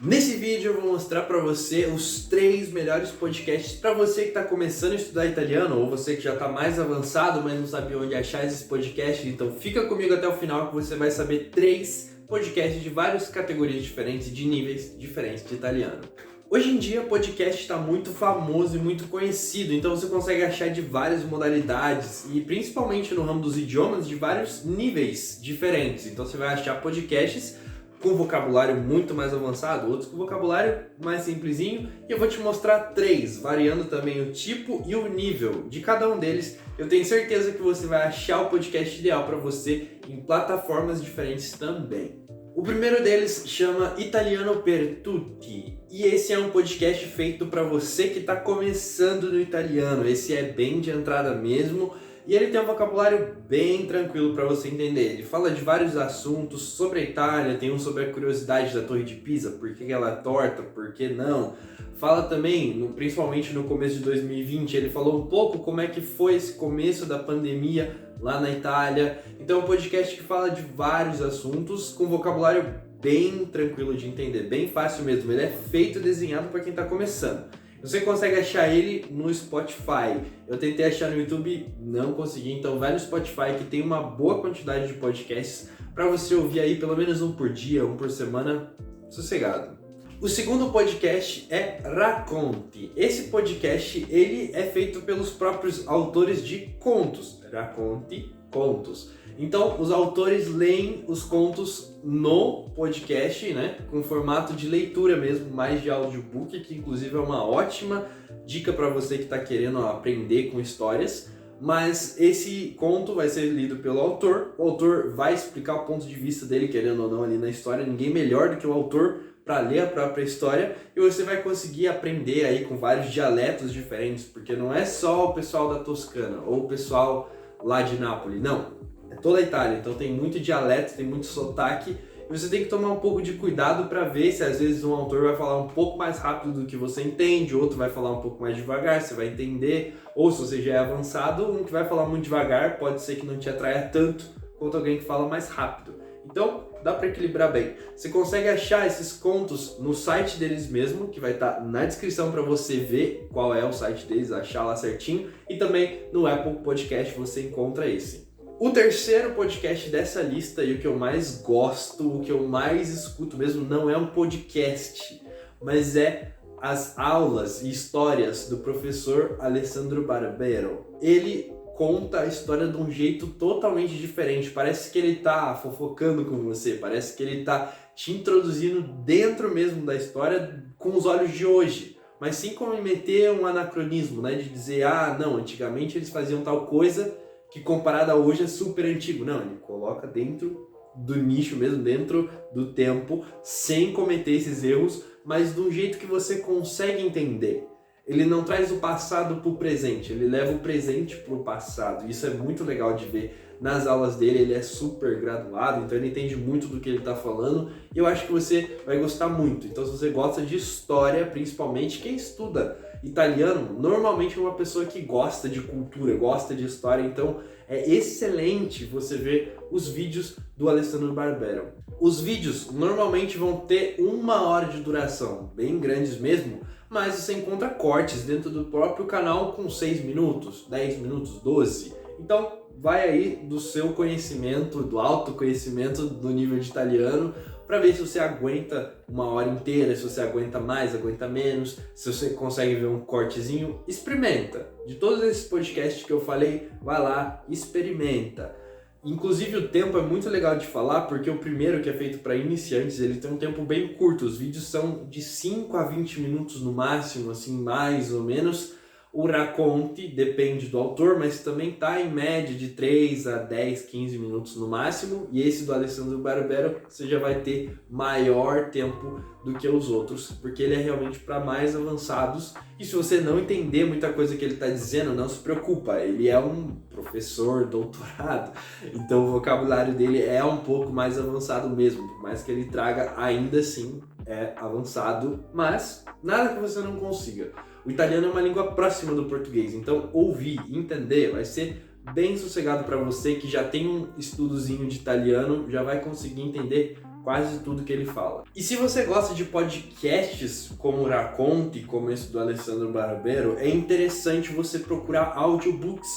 Nesse vídeo eu vou mostrar para você os 3 melhores podcasts para você que está começando a estudar italiano ou você que já está mais avançado, mas não sabe onde achar esses podcasts. Então fica comigo até o final que você vai saber 3 podcasts de várias categorias diferentes e de níveis diferentes de italiano. Hoje em dia o podcast está muito famoso e muito conhecido, então você consegue achar de várias modalidades e principalmente no ramo dos idiomas de vários níveis diferentes. Então você vai achar podcasts com vocabulário muito mais avançado, outros com vocabulário mais simplesinho, e eu vou te mostrar 3, variando também o tipo e o nível de cada um deles. Eu tenho certeza que você vai achar o podcast ideal para você em plataformas diferentes também. O primeiro deles chama Italiano per Tutti, e esse é um podcast feito para você que está começando no italiano. Esse é bem de entrada mesmo, e ele tem um vocabulário bem tranquilo para você entender. Ele fala de vários assuntos sobre a Itália, tem um sobre a curiosidade da Torre de Pisa, por que ela é torta, por que não. Fala também, principalmente no começo de 2020, ele falou um pouco como é que foi esse começo da pandemia lá na Itália. Então é um podcast que fala de vários assuntos com vocabulário bem tranquilo de entender, bem fácil mesmo. Ele é feito e desenhado para quem está começando. Você consegue achar ele no Spotify. Eu tentei achar no YouTube, não consegui, então vai no Spotify que tem uma boa quantidade de podcasts para você ouvir aí pelo menos um por dia, um por semana, sossegado. O segundo podcast é Racconti. Esse podcast ele é feito pelos próprios autores de contos. Racconti, contos. Então, os autores leem os contos no podcast, né, com formato de leitura mesmo, mais de audiobook, que inclusive é uma ótima dica para você que está querendo aprender com histórias. Mas esse conto vai ser lido pelo autor. O autor vai explicar o ponto de vista dele, querendo ou não, ali na história. Ninguém melhor do que o autor para ler a própria história, e você vai conseguir aprender aí com vários dialetos diferentes, porque não é só o pessoal da Toscana ou o pessoal lá de Nápoles, não. É toda a Itália, então tem muito dialeto, tem muito sotaque, e você tem que tomar um pouco de cuidado para ver se às vezes um autor vai falar um pouco mais rápido do que você entende, outro vai falar um pouco mais devagar, você vai entender, ou se você já é avançado, um que vai falar muito devagar pode ser que não te atraia tanto quanto alguém que fala mais rápido. Então, dá para equilibrar bem. Você consegue achar esses contos no site deles mesmo, que vai estar na descrição para você ver qual é o site deles, achar lá certinho, e também no Apple Podcast você encontra esse. O terceiro podcast dessa lista, e o que eu mais gosto, o que eu mais escuto mesmo, não é um podcast, mas é as aulas e histórias do professor Alessandro Barbero. Ele conta a história de um jeito totalmente diferente, parece que ele tá fofocando com você, parece que ele tá te introduzindo dentro mesmo da história com os olhos de hoje, mas sem cometer um anacronismo, né, de dizer, não, antigamente eles faziam tal coisa que comparado a hoje é super antigo. Não, ele coloca dentro do nicho mesmo, dentro do tempo, sem cometer esses erros, mas de um jeito que você consegue entender. Ele não traz o passado para o presente, ele leva o presente para o passado. Isso é muito legal de ver nas aulas dele, ele é super graduado, então ele entende muito do que ele está falando, e eu acho que você vai gostar muito. Então se você gosta de história, principalmente quem estuda italiano, normalmente é uma pessoa que gosta de cultura, gosta de história, então é excelente você ver os vídeos do Alessandro Barbero. Os vídeos normalmente vão ter 1 hora de duração, bem grandes mesmo, mas você encontra cortes dentro do próprio canal com 6 minutos, 10 minutos, 12. Então vai aí do seu conhecimento, do autoconhecimento do nível de italiano, para ver se você aguenta 1 hora inteira, se você aguenta mais, aguenta menos, se você consegue ver um cortezinho. Experimenta. De todos esses podcasts que eu falei, vai lá, experimenta. Inclusive o tempo é muito legal de falar, porque o primeiro, que é feito para iniciantes, ele tem um tempo bem curto. Os vídeos são de 5 a 20 minutos no máximo, assim, mais ou menos. O Racconti depende do autor, mas também está em média de 3 a 10, 15 minutos no máximo. E esse do Alessandro Barbero, você já vai ter maior tempo do que os outros, porque ele é realmente para mais avançados. E se você não entender muita coisa que ele está dizendo, não se preocupa, ele é um professor, doutorado, então o vocabulário dele é um pouco mais avançado mesmo, por mais que ele traga, ainda assim é avançado, mas nada que você não consiga. O italiano é uma língua próxima do português, então ouvir, entender, vai ser bem sossegado para você que já tem um estudozinho de italiano, já vai conseguir entender quase tudo que ele fala. E se você gosta de podcasts como o Racconte, como esse do Alessandro Barbero, é interessante você procurar audiobooks,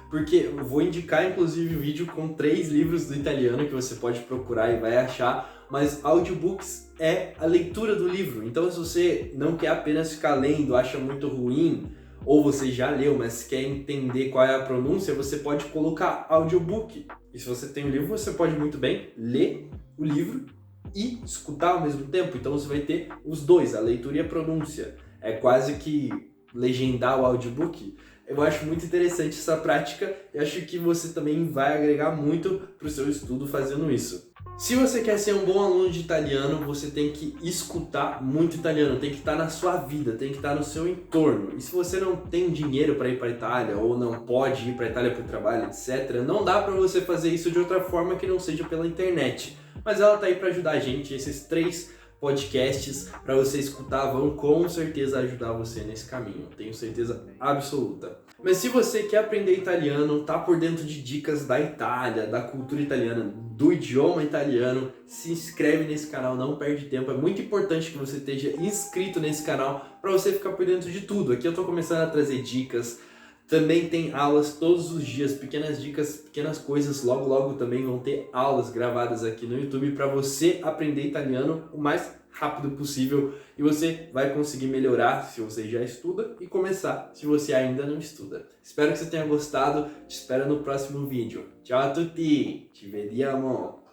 porque eu vou indicar inclusive um vídeo com 3 livros do italiano que você pode procurar e vai achar, mas audiobooks é a leitura do livro. Então se você não quer apenas ficar lendo, acha muito ruim, ou você já leu, mas quer entender qual é a pronúncia, você pode colocar audiobook. E se você tem um livro, você pode muito bem ler o livro e escutar ao mesmo tempo. Então você vai ter os dois, a leitura e a pronúncia. É quase que legendar o audiobook. Eu acho muito interessante essa prática e acho que você também vai agregar muito para o seu estudo fazendo isso. Se você quer ser um bom aluno de italiano, você tem que escutar muito italiano, tem que estar na sua vida, tem que estar no seu entorno. E se você não tem dinheiro para ir para a Itália ou não pode ir para a Itália para o trabalho, etc., não dá para você fazer isso de outra forma que não seja pela internet. Mas ela tá aí para ajudar a gente, esses 3 podcasts para você escutar vão com certeza ajudar você nesse caminho, tenho certeza absoluta. Mas se você quer aprender italiano, tá por dentro de dicas da Itália, da cultura italiana, do idioma italiano, se inscreve nesse canal, não perde tempo. É muito importante que você esteja inscrito nesse canal para você ficar por dentro de tudo. Aqui eu tô começando a trazer dicas. Também tem aulas todos os dias, pequenas dicas, pequenas coisas. Logo, logo também vão ter aulas gravadas aqui no YouTube para você aprender italiano o mais rápido possível. E você vai conseguir melhorar se você já estuda e começar se você ainda não estuda. Espero que você tenha gostado. Te espero no próximo vídeo. Ciao a tutti! Ci vediamo!